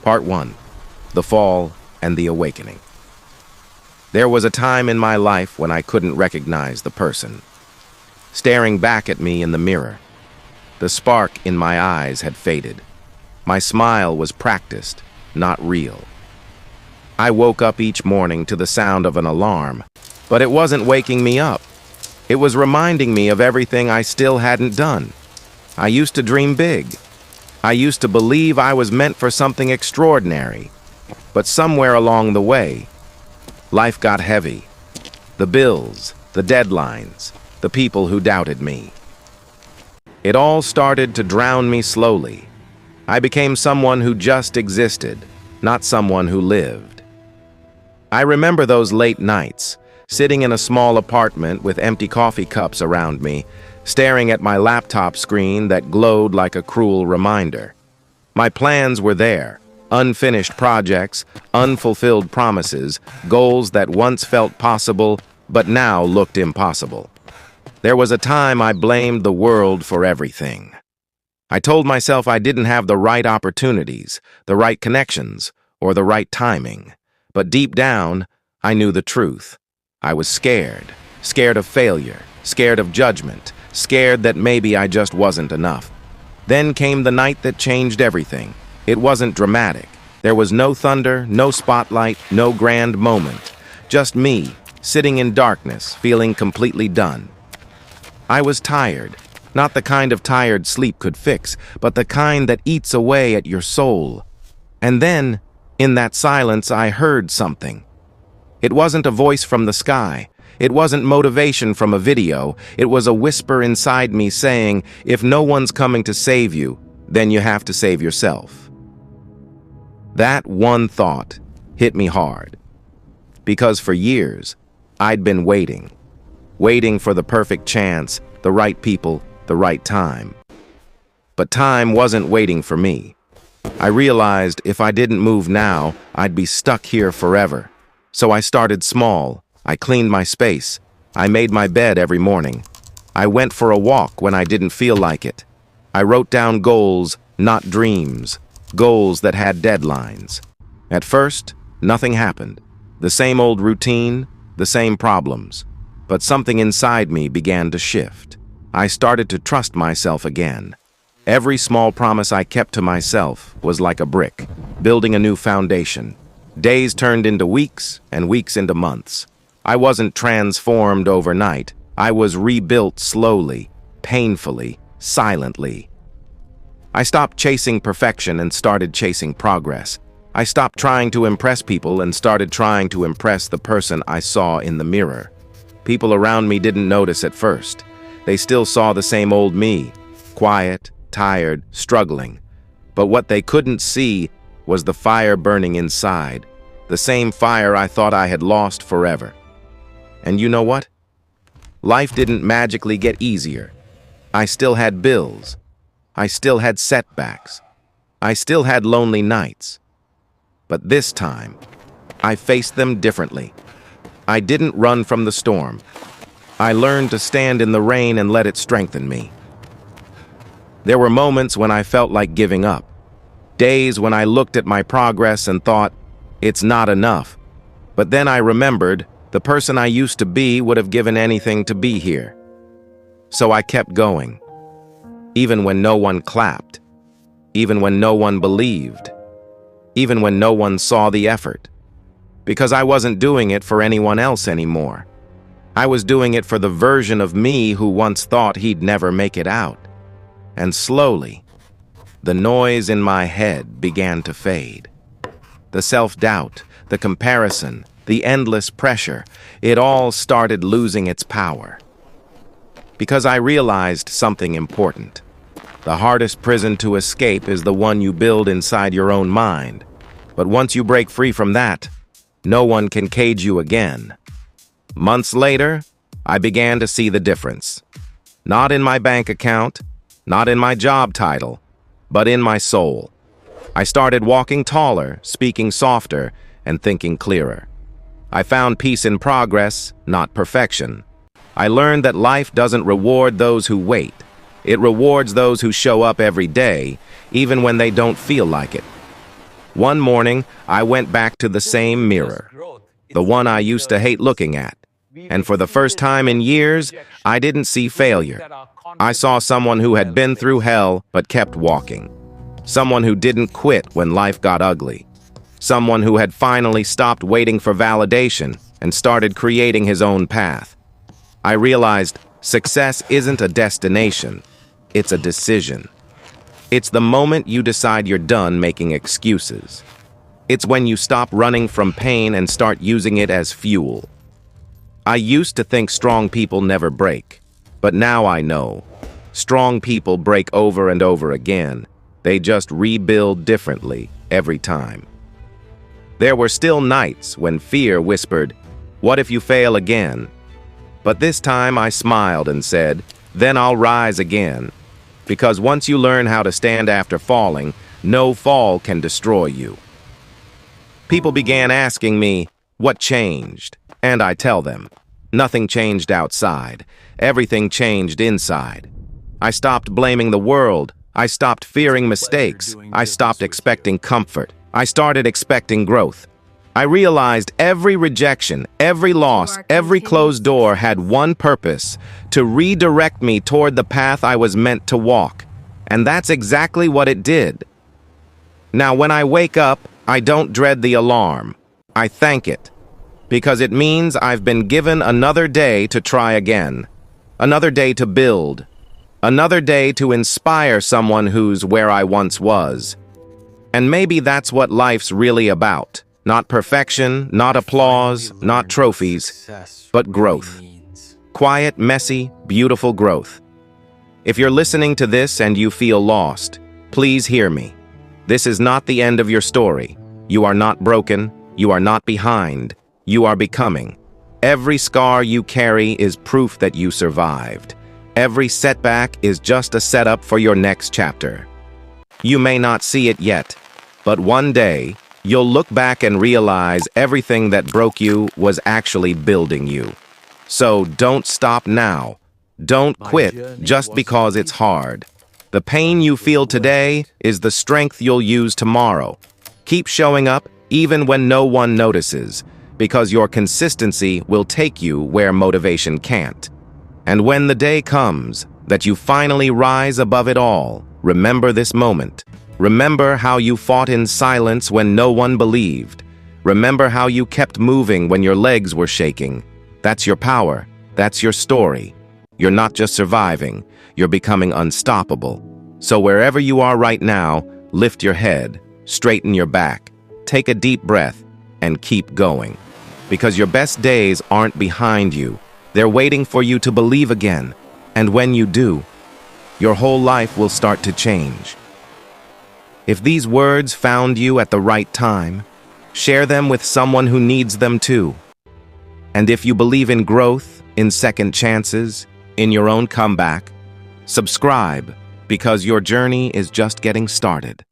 Part 1. The Fall and the Awakening. There was a time in my life when I couldn't recognize the person staring back at me in the mirror. The spark in my eyes had faded. My smile was practiced, not real. I woke up each morning to the sound of an alarm, but it wasn't waking me up. It was reminding me of everything I still hadn't done. I used to dream big. I used to believe I was meant for something extraordinary. But somewhere along the way, life got heavy. The bills, the deadlines, the people who doubted me. It all started to drown me slowly. I became someone who just existed, not someone who lived. I remember those late nights, sitting in a small apartment with empty coffee cups around me, staring at my laptop screen that glowed like a cruel reminder. My plans were there, unfinished projects, unfulfilled promises, goals that once felt possible but now looked impossible. There was a time I blamed the world for everything. I told myself I didn't have the right opportunities, the right connections, or the right timing. But deep down, I knew the truth. I was scared of failure, scared of judgment, scared that maybe I just wasn't enough. Then came the night that changed everything. It wasn't dramatic. There was no thunder, no spotlight, no grand moment. Just me, sitting in darkness, feeling completely done. I was tired. Not the kind of tired sleep could fix, but the kind that eats away at your soul. And then, in that silence, I heard something. It wasn't a voice from the sky. It wasn't motivation from a video. It was a whisper inside me saying, if no one's coming to save you, then you have to save yourself. That one thought hit me hard. Because for years, I'd been waiting for the perfect chance, the right people, the right time. But time wasn't waiting for me. I realized if I didn't move now, I'd be stuck here forever. So I started small. I cleaned my space. I made my bed every morning. I went for a walk when I didn't feel like it. I wrote down goals, not dreams. Goals that had deadlines. At first, nothing happened. The same old routine, the same problems. But something inside me began to shift. I started to trust myself again. Every small promise I kept to myself was like a brick, building a new foundation. Days turned into weeks, and weeks into months. I wasn't transformed overnight. I was rebuilt slowly, painfully, silently. I stopped chasing perfection and started chasing progress. I stopped trying to impress people and started trying to impress the person I saw in the mirror. People around me didn't notice at first. They still saw the same old me, quiet, tired, struggling. But what they couldn't see was the fire burning inside, the same fire I thought I had lost forever. And you know what? Life didn't magically get easier. I still had bills. I still had setbacks. I still had lonely nights. But this time, I faced them differently. I didn't run from the storm. I learned to stand in the rain and let it strengthen me. There were moments when I felt like giving up. Days when I looked at my progress and thought, it's not enough. But then I remembered the person I used to be would have given anything to be here. So I kept going. Even when no one clapped. Even when no one believed. Even when no one saw the effort. Because I wasn't doing it for anyone else anymore. I was doing it for the version of me who once thought he'd never make it out. And slowly, the noise in my head began to fade. The self-doubt, the comparison, the endless pressure, it all started losing its power. Because I realized something important. The hardest prison to escape is the one you build inside your own mind. But once you break free from that, no one can cage you again. Months later, I began to see the difference. Not in my bank account, not in my job title, but in my soul. I started walking taller, speaking softer, and thinking clearer. I found peace in progress, not perfection. I learned that life doesn't reward those who wait. It rewards those who show up every day, even when they don't feel like it. One morning, I went back to the same mirror, the one I used to hate looking at. And for the first time in years, I didn't see failure. I saw someone who had been through hell but kept walking. Someone who didn't quit when life got ugly. Someone who had finally stopped waiting for validation and started creating his own path. I realized success isn't a destination, it's a decision. It's the moment you decide you're done making excuses. It's when you stop running from pain and start using it as fuel. I used to think strong people never break, but now I know. Strong people break over and over again. They just rebuild differently every time. There were still nights when fear whispered, "What if you fail again?" But this time I smiled and said, "Then I'll rise again." Because once you learn how to stand after falling, no fall can destroy you. People began asking me, what changed? And I tell them, nothing changed outside. Everything changed inside. I stopped blaming the world. I stopped fearing mistakes. I stopped expecting comfort. I started expecting growth. I realized every rejection, every loss, every closed door had one purpose: to redirect me toward the path I was meant to walk. And that's exactly what it did. Now, when I wake up, I don't dread the alarm. I thank it, because it means I've been given another day to try again, another day to build, another day to inspire someone who's where I once was. And maybe that's what life's really about. Not perfection, not applause, not trophies, but growth. Quiet, messy, beautiful growth. If you're listening to this and you feel lost, please hear me. This is not the end of your story. You are not broken. You are not behind. You are becoming. Every scar you carry is proof that you survived. Every setback is just a setup for your next chapter. You may not see it yet, but one day, you'll look back and realize everything that broke you was actually building you. So don't stop now. Don't quit just because it's hard. The pain you feel today is the strength you'll use tomorrow. Keep showing up even when no one notices, because your consistency will take you where motivation can't. And when the day comes that you finally rise above it all, remember this moment. Remember how you fought in silence when no one believed. Remember how you kept moving when your legs were shaking. That's your power. That's your story. You're not just surviving, you're becoming unstoppable. So wherever you are right now, lift your head, straighten your back, take a deep breath, and keep going. Because your best days aren't behind you. They're waiting for you to believe again. And when you do, your whole life will start to change. If these words found you at the right time, share them with someone who needs them too. And if you believe in growth, in second chances, in your own comeback, subscribe, because your journey is just getting started.